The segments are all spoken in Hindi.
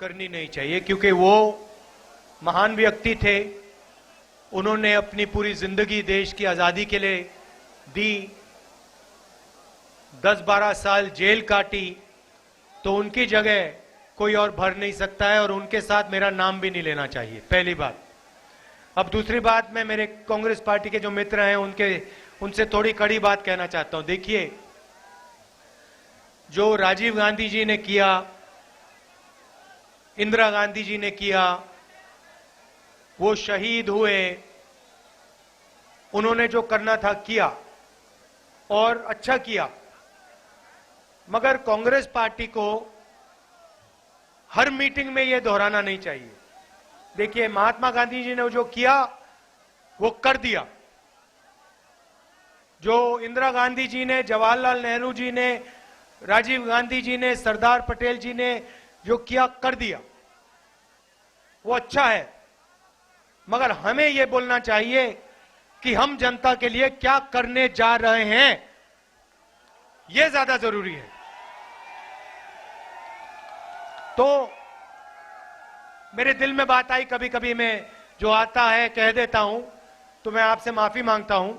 करनी नहीं चाहिए, क्योंकि वो महान व्यक्ति थे। उन्होंने अपनी पूरी जिंदगी देश की आजादी के लिए दी, 10-12 साल जेल काटी, तो उनकी जगह कोई और भर नहीं सकता है और उनके साथ मेरा नाम भी नहीं लेना चाहिए, पहली बात। अब दूसरी बात, मैं मेरे कांग्रेस पार्टी के जो मित्र हैं उनसे थोड़ी कड़ी बात कहना चाहता हूं। देखिए, जो राजीव गांधी जी ने किया, इंदिरा गांधी जी ने किया, वो शहीद हुए, उन्होंने जो करना था किया और अच्छा किया, मगर कांग्रेस पार्टी को हर मीटिंग में यह दोहराना नहीं चाहिए। देखिए, महात्मा गांधी जी ने जो किया वो कर दिया, जो इंदिरा गांधी जी ने, जवाहरलाल नेहरू जी ने, राजीव गांधी जी ने, सरदार पटेल जी ने जो किया कर दिया, वो अच्छा है। मगर हमें यह बोलना चाहिए कि हम जनता के लिए क्या करने जा रहे हैं, यह ज्यादा जरूरी है। तो मेरे दिल में बात आई, कभी कभी मैं जो आता है कह देता हूं, तो मैं आपसे माफी मांगता हूं।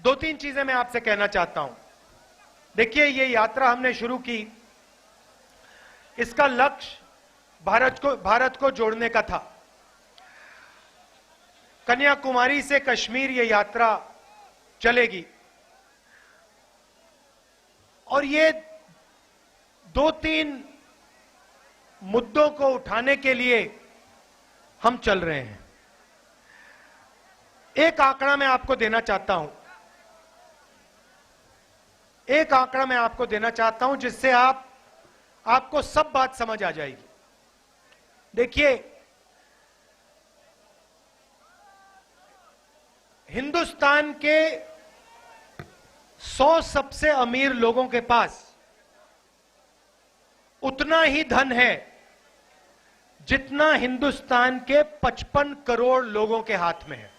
2-3 चीजें मैं आपसे कहना चाहता हूं। देखिए, ये यात्रा हमने शुरू की, इसका लक्ष्य भारत को जोड़ने का था। कन्याकुमारी से कश्मीर ये यात्रा चलेगी और ये 2-3 मुद्दों को उठाने के लिए हम चल रहे हैं। एक आंकड़ा मैं आपको देना चाहता हूं, जिससे आपको सब बात समझ आ जाएगी। देखिए, हिंदुस्तान के 100 सबसे अमीर लोगों के पास उतना ही धन है जितना हिंदुस्तान के 55 करोड़ लोगों के हाथ में है।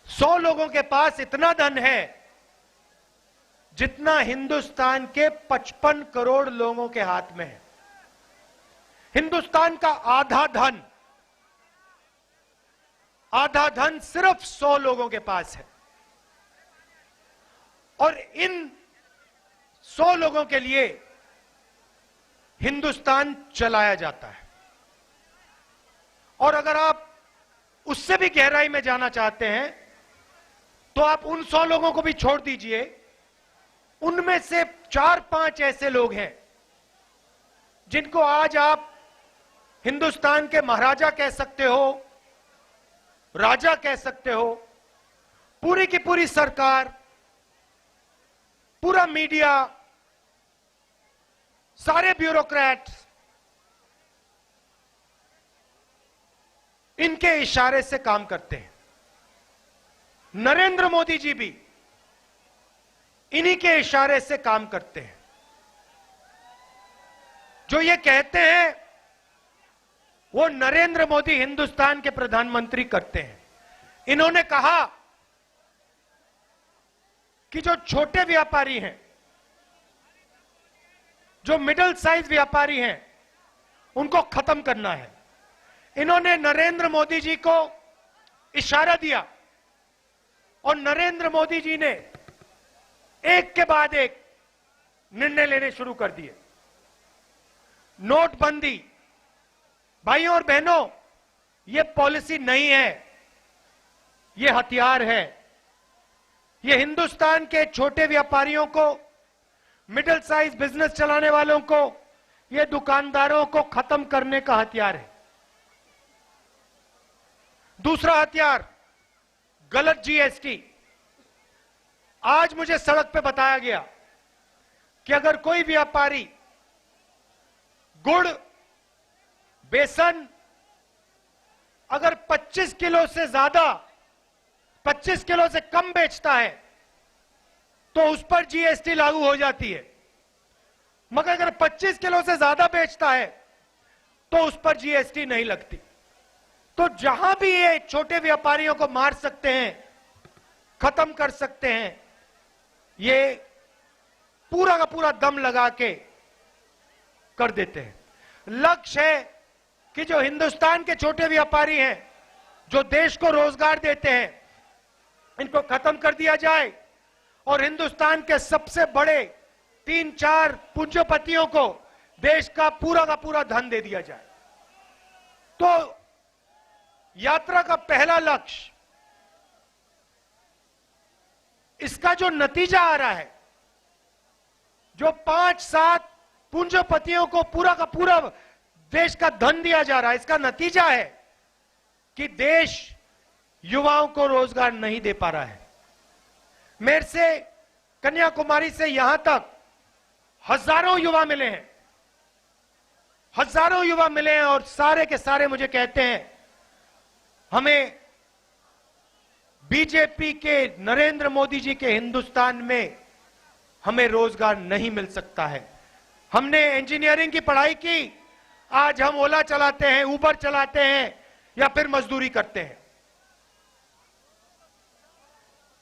100 लोगों के पास इतना धन है जितना हिंदुस्तान के 55 करोड़ लोगों के हाथ में है। हिंदुस्तान का आधा धन सिर्फ 100 लोगों के पास है और इन 100 लोगों के लिए हिंदुस्तान चलाया जाता है। और अगर आप उससे भी गहराई में जाना चाहते हैं तो आप उन 100 लोगों को भी छोड़ दीजिए, उनमें से 4-5 ऐसे लोग हैं जिनको आज आप हिंदुस्तान के महाराजा कह सकते हो, राजा कह सकते हो। पूरी की पूरी सरकार, पूरा मीडिया, सारे ब्यूरोक्रेट इनके इशारे से काम करते हैं। नरेंद्र मोदी जी भी इन्हीं के इशारे से काम करते हैं। जो ये कहते हैं वो नरेंद्र मोदी हिंदुस्तान के प्रधानमंत्री करते हैं। इन्होंने कहा कि जो छोटे व्यापारी हैं, जो मिडिल साइज व्यापारी हैं, उनको खत्म करना है। इन्होंने नरेंद्र मोदी जी को इशारा दिया और नरेंद्र मोदी जी ने एक के बाद एक निर्णय लेने शुरू कर दिए। नोटबंदी, भाइयों और बहनों, यह पॉलिसी नहीं है, यह हथियार है। यह हिंदुस्तान के छोटे व्यापारियों को, मिडिल साइज बिजनेस चलाने वालों को, यह दुकानदारों को खत्म करने का हथियार है। दूसरा हथियार, गलत जीएसटी। आज मुझे सड़क पे बताया गया कि अगर कोई व्यापारी गुड़, बेसन अगर 25 किलो से ज्यादा, 25 किलो से कम बेचता है तो उस पर जीएसटी लागू हो जाती है, मगर अगर 25 किलो से ज्यादा बेचता है तो उस पर जीएसटी नहीं लगती। तो जहां भी ये छोटे व्यापारियों को मार सकते हैं, खत्म कर सकते हैं, ये पूरा का पूरा दम लगा के कर देते हैं। लक्ष्य है कि जो हिंदुस्तान के छोटे व्यापारी हैं, जो देश को रोजगार देते हैं, इनको खत्म कर दिया जाए और हिंदुस्तान के सबसे बड़े 3-4 पूंजीपतियों को देश का पूरा धन दे दिया जाए। तो यात्रा का पहला लक्ष्य, इसका जो नतीजा आ रहा है, जो 5-7 पूंजीपतियों को पूरा का पूरा देश का धन दिया जा रहा है, इसका नतीजा है कि देश युवाओं को रोजगार नहीं दे पा रहा है। मेरे से कन्याकुमारी से यहां तक हजारों युवा मिले हैं, हजारों युवा मिले हैं और सारे के सारे मुझे कहते हैं हमें बीजेपी के, नरेंद्र मोदी जी के हिंदुस्तान में हमें रोजगार नहीं मिल सकता है। हमने इंजीनियरिंग की पढ़ाई की, आज हम ओला चलाते हैं, उबर चलाते हैं या फिर मजदूरी करते हैं।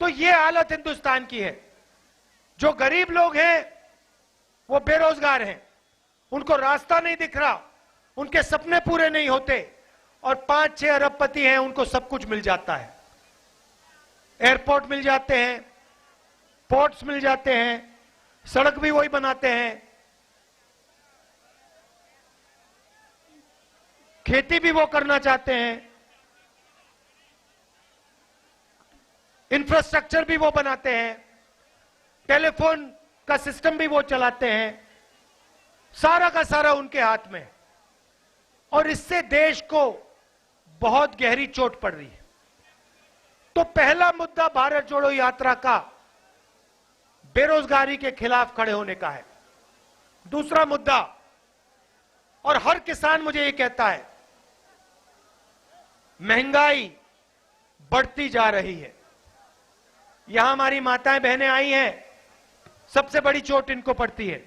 तो ये हालत हिंदुस्तान की है। जो गरीब लोग हैं वो बेरोजगार हैं, उनको रास्ता नहीं दिख रहा, उनके सपने पूरे नहीं होते, और 5-6 अरबपति हैं, उनको सब कुछ मिल जाता है। एयरपोर्ट मिल जाते हैं, पोर्ट्स मिल जाते हैं, सड़क भी वही बनाते हैं, खेती भी वो करना चाहते हैं, इंफ्रास्ट्रक्चर भी वो बनाते हैं, टेलीफोन का सिस्टम भी वो चलाते हैं, सारा का सारा उनके हाथ में। और इससे देश को बहुत गहरी चोट पड़ रही है। तो पहला मुद्दा भारत जोड़ो यात्रा का बेरोजगारी के खिलाफ खड़े होने का है। दूसरा मुद्दा, और हर किसान मुझे ये कहता है, महंगाई बढ़ती जा रही है। यहां हमारी माताएं बहनें आई हैं, सबसे बड़ी चोट इनको पड़ती है।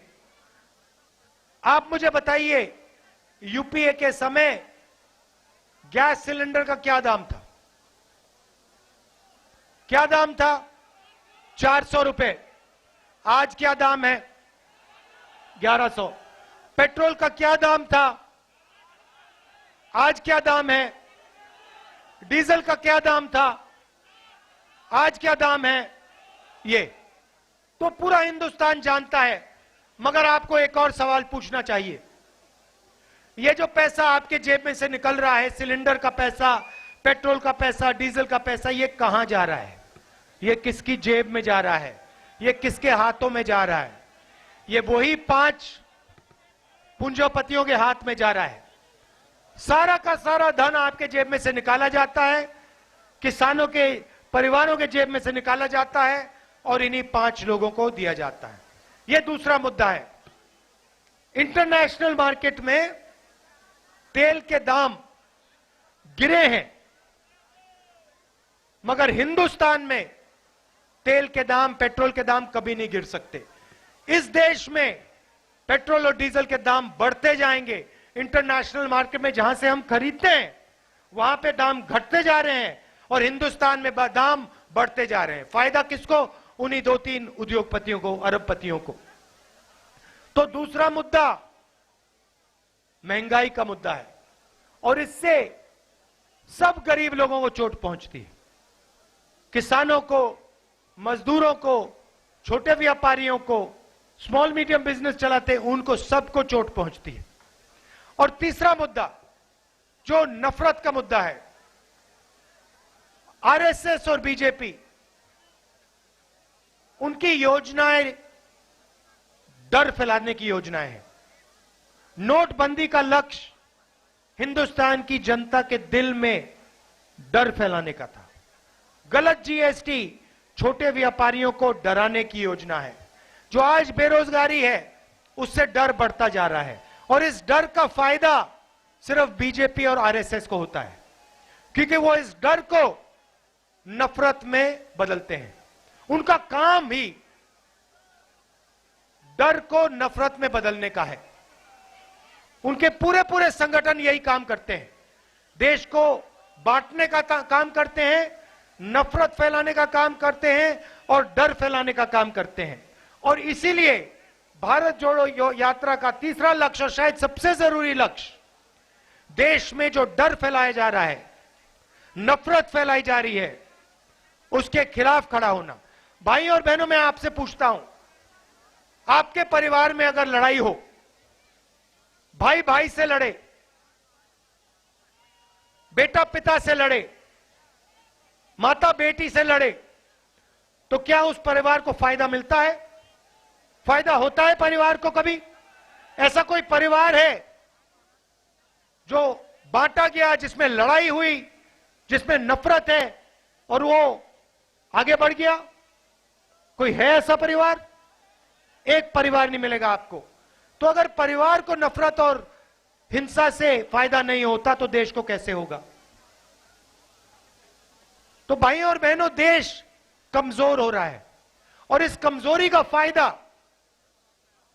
आप मुझे बताइए, यूपीए के समय गैस सिलेंडर का क्या दाम था? क्या दाम था? 400 रुपए। आज क्या दाम है? 1100। पेट्रोल का क्या दाम था? आज क्या दाम है? डीजल का क्या दाम था? आज क्या दाम है? ये तो पूरा हिंदुस्तान जानता है। मगर आपको एक और सवाल पूछना चाहिए, ये जो पैसा आपके जेब में से निकल रहा है, सिलेंडर का पैसा, पेट्रोल का पैसा, डीजल का पैसा, ये कहां जा रहा है? ये किसकी जेब में जा रहा है? ये किसके हाथों में जा रहा है? ये वही 5 पूंजीपतियों के हाथ में जा रहा है। सारा का सारा धन आपके जेब में से निकाला जाता है, किसानों के परिवारों के जेब में से निकाला जाता है और इन्हीं 5 लोगों को दिया जाता है। यह दूसरा मुद्दा है। इंटरनेशनल मार्केट में तेल के दाम गिरे हैं, मगर हिंदुस्तान में तेल के दाम, पेट्रोल के दाम कभी नहीं गिर सकते। इस देश में पेट्रोल और डीजल के दाम बढ़ते जाएंगे। इंटरनेशनल मार्केट में जहां से हम खरीदते हैं वहां पे दाम घटते जा रहे हैं और हिंदुस्तान में दाम बढ़ते जा रहे हैं। फायदा किसको? उन्हीं 2-3 उद्योगपतियों को, अरबपतियों को। तो दूसरा मुद्दा महंगाई का मुद्दा है और इससे सब गरीब लोगों को चोट पहुंचती है। किसानों को, मजदूरों को, छोटे व्यापारियों को, स्मॉल मीडियम बिजनेस चलाते हैं, उनको सबको चोट पहुंचती है। और तीसरा मुद्दा जो नफरत का मुद्दा है, आरएसएस और बीजेपी, उनकी योजनाएं डर फैलाने की योजनाएं हैं। नोटबंदी का लक्ष्य हिंदुस्तान की जनता के दिल में डर फैलाने का था। गलत जीएसटी छोटे व्यापारियों को डराने की योजना है। जो आज बेरोजगारी है उससे डर बढ़ता जा रहा है और इस डर का फायदा सिर्फ बीजेपी और आरएसएस को होता है, क्योंकि वो इस डर को नफरत में बदलते हैं। उनका काम ही डर को नफरत में बदलने का है। उनके पूरे पूरे संगठन यही काम करते हैं, देश को बांटने का काम करते हैं, नफरत फैलाने का काम करते हैं और डर फैलाने का काम करते हैं। और इसीलिए भारत जोड़ो यात्रा का तीसरा लक्ष्य और शायद सबसे जरूरी लक्ष्य, देश में जो डर फैलाया जा रहा है, नफरत फैलाई जा रही है, उसके खिलाफ खड़ा होना। भाई और बहनों, मैं आपसे पूछता हूं, आपके परिवार में अगर लड़ाई हो, भाई भाई से लड़े, बेटा पिता से लड़े, माता बेटी से लड़े, तो क्या उस परिवार को फायदा मिलता है? फायदा होता है परिवार को कभी? ऐसा कोई परिवार है जो बांटा गया, जिसमें लड़ाई हुई, जिसमें नफरत है और वो आगे बढ़ गया? कोई है ऐसा परिवार? एक परिवार नहीं मिलेगा आपको। तो अगर परिवार को नफरत और हिंसा से फायदा नहीं होता तो देश को कैसे होगा? तो भाइयों और बहनों, देश कमजोर हो रहा है और इस कमजोरी का फायदा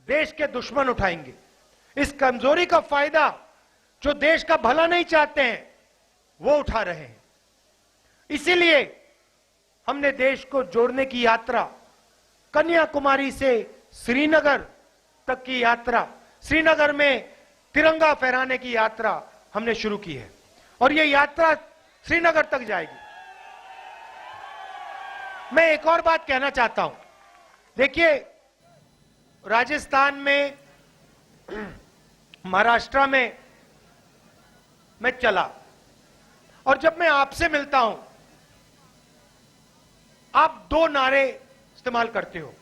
देश के दुश्मन उठाएंगे। इस कमजोरी का फायदा जो देश का भला नहीं चाहते हैं वो उठा रहे हैं। इसीलिए हमने देश को जोड़ने की यात्रा, कन्याकुमारी से श्रीनगर तक की यात्रा, श्रीनगर में तिरंगा फहराने की यात्रा हमने शुरू की है और यह यात्रा श्रीनगर तक जाएगी। मैं एक और बात कहना चाहता हूं। देखिए, राजस्थान में, महाराष्ट्र में मैं चला और जब मैं आपसे मिलता हूं, आप दो नारे इस्तेमाल करते हो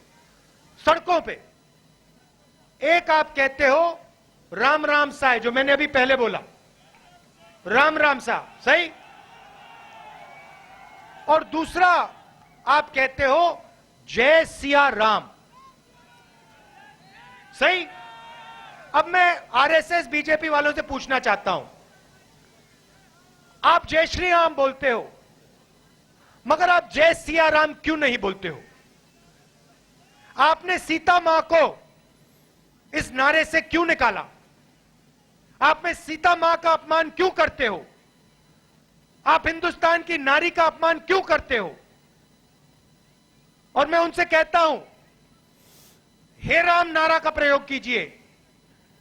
सड़कों पे। एक आप कहते हो राम राम सा है, जो मैंने अभी पहले बोला, राम राम सा, सही? और दूसरा आप कहते हो जय सिया राम, सही? अब मैं आरएसएस बीजेपी वालों से पूछना चाहता हूं, आप जय श्री राम बोलते हो, मगर आप जय सिया राम क्यों नहीं बोलते हो? आपने सीता मां को इस नारे से क्यों निकाला? आप में सीता मां का अपमान क्यों करते हो? आप हिंदुस्तान की नारी का अपमान क्यों करते हो? और मैं उनसे कहता हूं, हे राम नारा का प्रयोग कीजिए,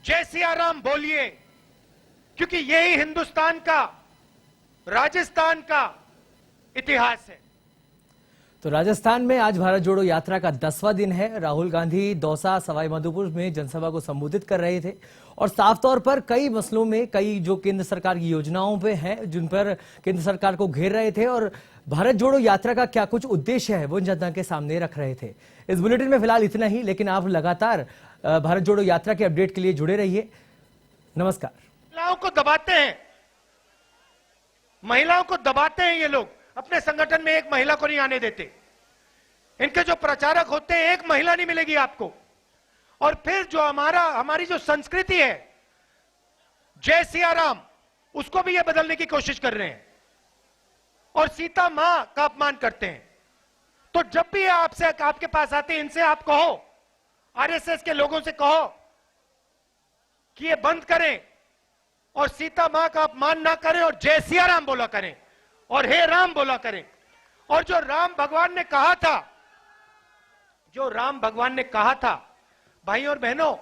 जय सिया राम बोलिए, क्योंकि यही हिंदुस्तान का, राजस्थान का इतिहास है। तो राजस्थान में आज भारत जोड़ो यात्रा का 10वां दिन है। राहुल गांधी दौसा, सवाई माधोपुर में जनसभा को संबोधित कर रहे थे और साफ तौर पर कई मसलों में, कई जो केंद्र सरकार की योजनाओं पे हैं, जिन पर केंद्र सरकार को घेर रहे थे और भारत जोड़ो यात्रा का क्या कुछ उद्देश्य है वो जनता के सामने रख रहे थे। इस बुलेटिन में फिलहाल इतना ही, लेकिन आप लगातार भारत जोड़ो यात्रा के अपडेट के लिए जुड़े रहिए। नमस्कार। महिलाओं को दबाते हैं, महिलाओं को दबाते हैं ये लोग। अपने संगठन में एक महिला को नहीं आने देते। इनके जो प्रचारक होते हैं, एक महिला नहीं मिलेगी आपको। और फिर जो हमारी जो संस्कृति है, जय सिया राम, उसको भी ये बदलने की कोशिश कर रहे हैं और सीता मां का अपमान करते हैं। तो जब भी आपसे, आपके पास आते हैं, इनसे आप कहो, आरएसएस के लोगों से कहो कि ये बंद करें और सीता मां का अपमान ना करें और जय सिया राम बोला करें और हे राम बोला करें। और जो राम भगवान ने कहा था, जो राम भगवान ने कहा था, भाई और बहनों,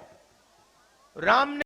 राम ने